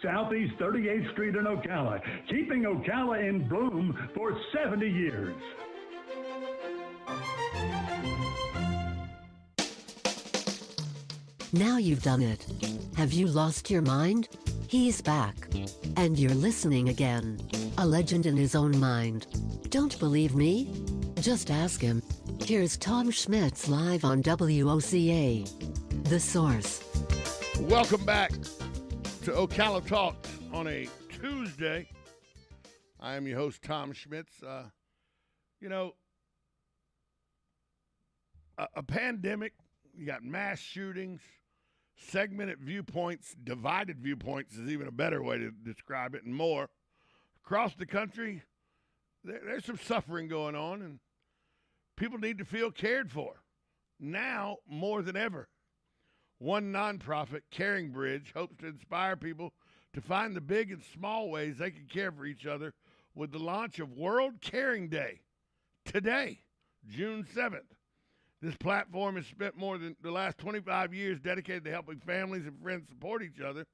Southeast 38th Street in Ocala, keeping Ocala in bloom for 70 years. Now you've done it. Have you lost your mind? He's back. And you're listening again. A legend in his own mind. Don't believe me? Just ask him. Here's Tom Schmitz live on WOCA. The Source. Welcome back to Ocala Talks on a Tuesday. I am your host, Tom Schmitz. A pandemic, you got mass shootings, segmented viewpoints, divided viewpoints is even a better way to describe it, and more. Across the country, there's some suffering going on, and people need to feel cared for now more than ever. One nonprofit, Caring Bridge, hopes to inspire people to find the big and small ways they can care for each other with the launch of World Caring Day today, June 7th. This platform has spent more than the last 25 years dedicated to helping families and friends support each other.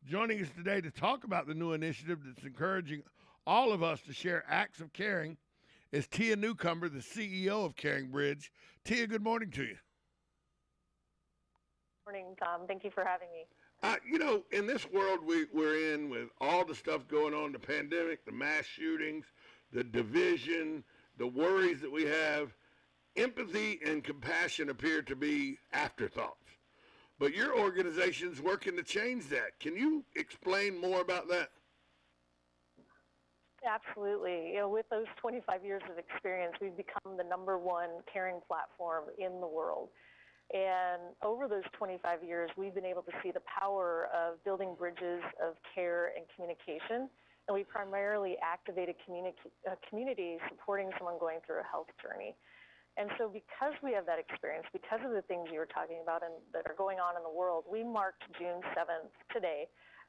Joining us today to talk about the new initiative that's encouraging all of us to share acts of caring is Tues Newcomer, the CEO of Caring Bridge. Tia, good morning to you. Morning, Tom. Thank you for having me. In this world we're in with all the stuff going on, the pandemic, the mass shootings, the division, the worries that we have, empathy and compassion appear to be afterthoughts. But your organization's working to change that. Can you explain more about that? Absolutely. With those 25 years of experience, we've become the #1 caring platform in the world. And over those 25 years, we've been able to see the power of building bridges of care and communication. And we primarily activated community supporting someone going through a health journey. And so because we have that experience, because of the things you were talking about and that are going on in the world, we marked June 7th today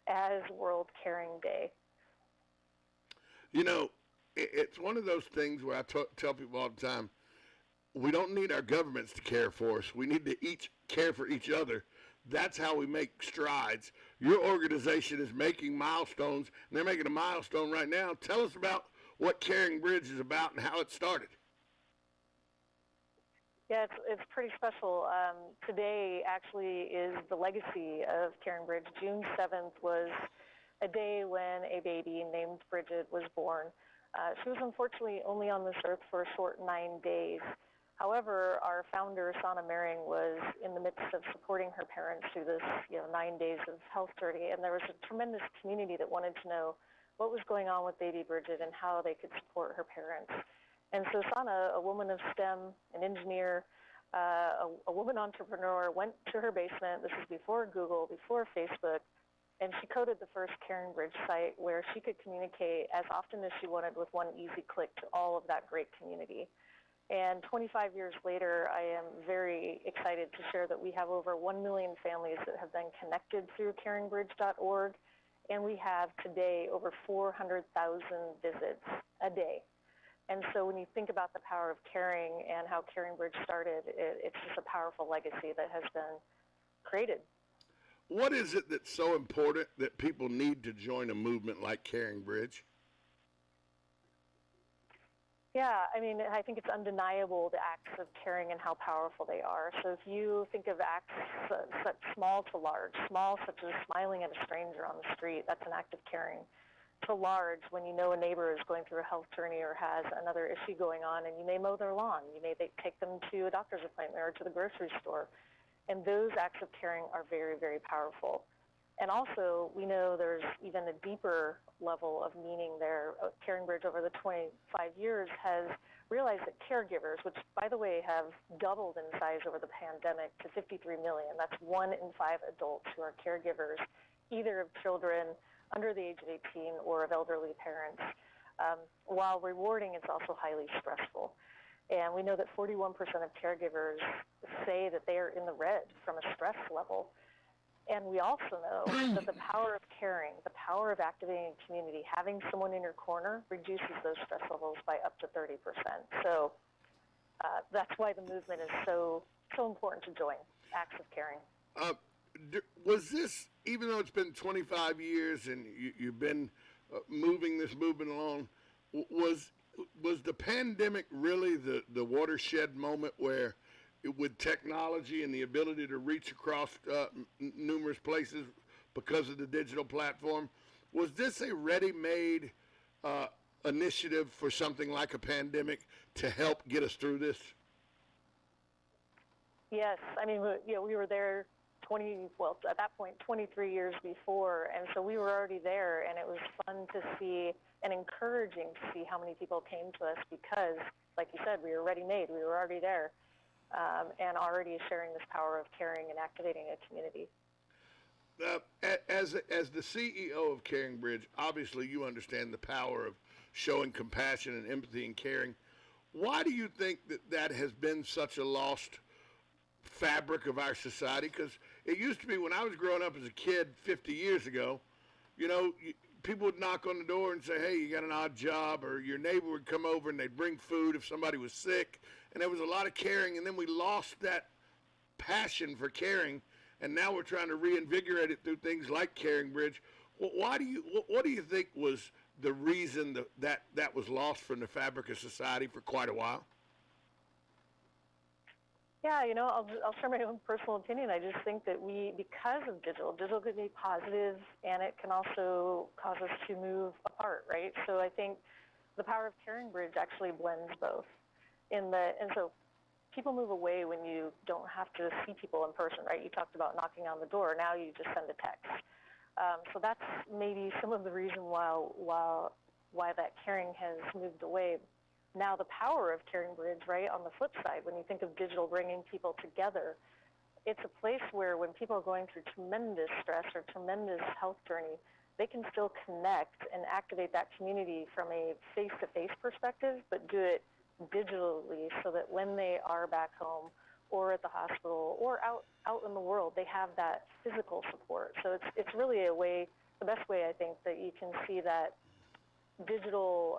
as World Caring Day. It's one of those things where I tell people all the time, we don't need our governments to care for us. We need to each care for each other. That's how we make strides. Your organization is making milestones, and they're making a milestone right now. Tell us about what Caring Bridge is about and how it started. Yeah, it's pretty special. Today actually is the legacy of Caring Bridge. June 7th was a day when a baby named Bridget was born. She was unfortunately only on this earth for a short 9 days. However, our founder, Sana Mering, was in the midst of supporting her parents through this 9 days of health journey, and there was a tremendous community that wanted to know what was going on with baby Bridget and how they could support her parents. And so Sana, a woman of STEM, an engineer, a woman entrepreneur, went to her basement. This is before Google, before Facebook, and she coded the first Caring Bridge site where she could communicate as often as she wanted with one easy click to all of that great community. And 25 years later, I am very excited to share that we have over 1 million families that have been connected through caringbridge.org, and we have today over 400,000 visits a day. And so when you think about the power of caring and how Caring Bridge started, it's just a powerful legacy that has been created. What is it that's so important that people need to join a movement like Caring Bridge? Yeah, I think it's undeniable the acts of caring and how powerful they are. So if you think of acts such small to large, small such as smiling at a stranger on the street, that's an act of caring, to large when you know a neighbor is going through a health journey or has another issue going on and you may mow their lawn, you may take them to a doctor's appointment or to the grocery store. And those acts of caring are very, very powerful. And also, we know there's even a deeper level of meaning there. Caring Bridge over the 25 years has realized that caregivers, which, by the way, have doubled in size over the pandemic to 53 million, that's 1 in 5 adults who are caregivers, either of children under the age of 18 or of elderly parents. While rewarding, it's also highly stressful. And we know that 41% of caregivers say that they are in the red from a stress level. And we also know that the power of caring, the power of activating a community, having someone in your corner reduces those stress levels by up to 30%. So that's why the movement is so important to join, acts of caring. Was this, even though it's been 25 years and you've been moving this movement along, was the pandemic really the watershed moment where, with technology and the ability to reach across numerous places because of the digital platform, was this a ready-made initiative for something like a pandemic to help get us through this? Yes, I mean, we were there at that point, 23 years before, and so we were already there, and it was fun to see and encouraging to see how many people came to us because, like you said, we were ready-made. We were already there, and already sharing this power of caring and activating a community. As the CEO of Caring Bridge, obviously you understand the power of showing compassion and empathy and caring. Why do you think that has been such a lost fabric of our society? Because it used to be, when I was growing up as a kid 50 years ago, people would knock on the door and say, hey, you got an odd job, or your neighbor would come over and they'd bring food if somebody was sick, and there was a lot of caring, and then we lost that passion for caring, and now we're trying to reinvigorate it through things like Caring Bridge. What do you think was the reason that was lost from the fabric of society for quite a while? Yeah, I'll share my own personal opinion. I just think that because of digital can be positive, and it can also cause us to move apart, right? So I think the power of Caring Bridge actually blends both. And so people move away when you don't have to see people in person, right? You talked about knocking on the door. Now you just send a text. So that's maybe some of the reason why that caring has moved away. Now the power of Caring Bridge, right, on the flip side, when you think of digital bringing people together, it's a place where when people are going through tremendous stress or tremendous health journey, they can still connect and activate that community from a face-to-face perspective, but do it digitally so that when they are back home or at the hospital or out in the world, they have that physical support. So it's really the best way, I think, that you can see that digital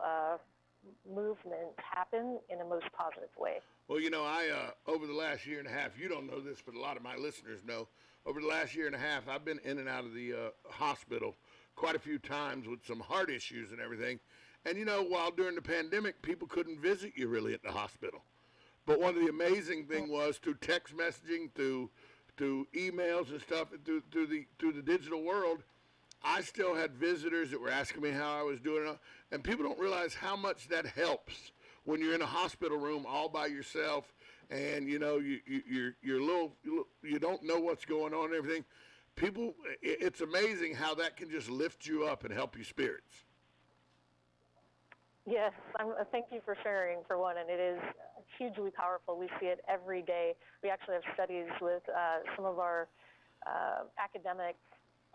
movement happen in a most positive way. Well, I over the last year and a half, you don't know this, but a lot of my listeners know, over the last year and a half, I've been in and out of the hospital quite a few times with some heart issues and everything. And, while during the pandemic, people couldn't visit you really at the hospital. But one of the amazing things was through text messaging, through emails and stuff, through the digital world, I still had visitors that were asking me how I was doing. And people don't realize how much that helps when you're in a hospital room all by yourself and, you're you don't know what's going on and everything. People, it's amazing how that can just lift you up and help your spirits. Yes, thank you for sharing, for one, and it is hugely powerful. We see it every day. We actually have studies with some of our academic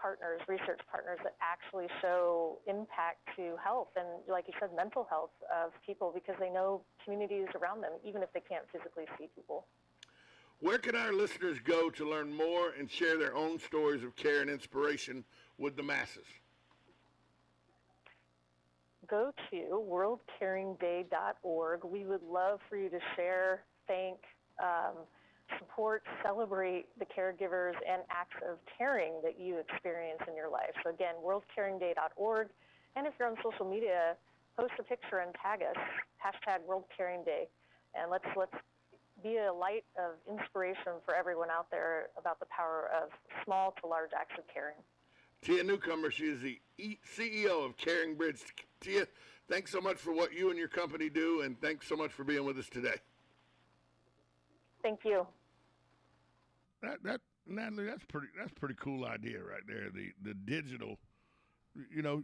partners, research partners, that actually show impact to health and, like you said, mental health of people because they know communities around them, even if they can't physically see people. Where can our listeners go to learn more and share their own stories of care and inspiration with the masses? Go to worldcaringday.org. We would love for you to share, thank, support, celebrate the caregivers and acts of caring that you experience in your life. So again, worldcaringday.org. And if you're on social media, post a picture and tag us, #WorldCaringDay. And let's be a light of inspiration for everyone out there about the power of small to large acts of caring. Tia Newcomer, she is the CEO of Caring Bridge. Tia, thanks so much for what you and your company do, and thanks so much for being with us today. Thank you. Natalie, that's pretty cool idea right there. The digital,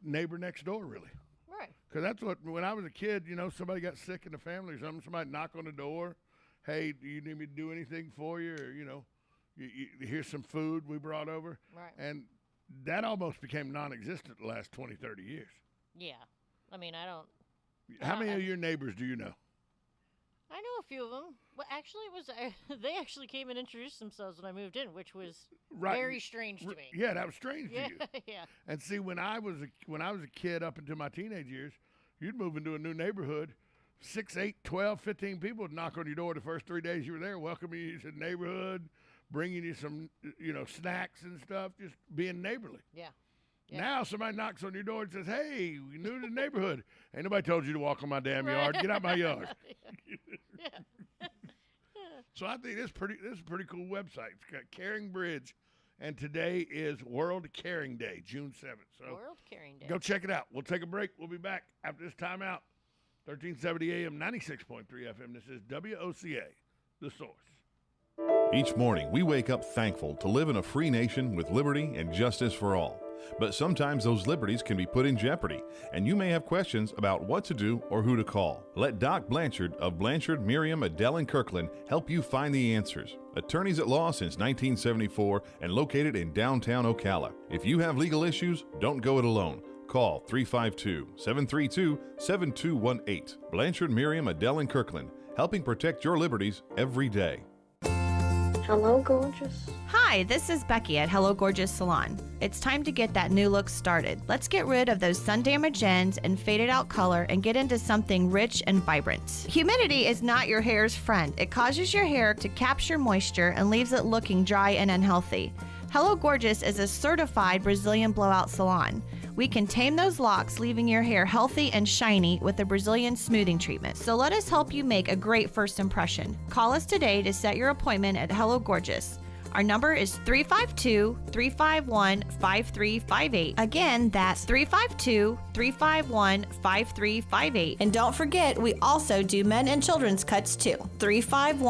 neighbor next door, really. Right. Because that's what, when I was a kid, somebody got sick in the family or something, somebody knock on the door, hey, do you need me to do anything for you? Or, here's some food we brought over. Right. And that almost became non-existent the last 20, 30 years. Yeah. I mean, I don't. How many of your neighbors do you know? I know a few of them. Well, actually, it was they actually came and introduced themselves when I moved in, which was very strange to me. Yeah, that was strange to you. Yeah. And see, when I was a kid up until my teenage years, you'd move into a new neighborhood, 6, 8, 12, 15 people would knock on your door the first 3 days you were there, welcome you to the neighborhood, bringing you some, snacks and stuff, just being neighborly. Yeah. Now somebody knocks on your door and says, "Hey, we new to the neighborhood. Ain't nobody told you to walk on my damn yard. Get out my yard." Yeah. So I think this is a pretty cool website. It's got Caring Bridge, and today is World Caring Day, June 7th. So World Caring Day. go check it out. We'll take a break. We'll be back after this timeout. 1370 AM, 96.3 FM. This is WOCA, The Source. Each morning, we wake up thankful to live in a free nation with liberty and justice for all. But sometimes those liberties can be put in jeopardy, and you may have questions about what to do or who to call. Let Doc Blanchard of Blanchard, Miriam, Adele, and Kirkland help you find the answers. Attorneys at law since 1974 and located in downtown Ocala. If you have legal issues, don't go it alone. Call 352-732-7218. Blanchard, Miriam, Adele, and Kirkland, helping protect your liberties every day. Hello, gorgeous. Hi, this is Becky at Hello Gorgeous Salon. It's time to get that new look started. Let's get rid of those sun-damaged ends and faded out color and get into something rich and vibrant. Humidity is not your hair's friend. It causes your hair to capture moisture and leaves it looking dry and unhealthy. Hello Gorgeous is a certified Brazilian blowout salon. We can tame those locks, leaving your hair healthy and shiny with a Brazilian smoothing treatment. So let us help you make a great first impression. Call us today to set your appointment at Hello Gorgeous. Our number is 352-351-5358. Again, that's 352-351-5358. And don't forget, we also do men and children's cuts too. 351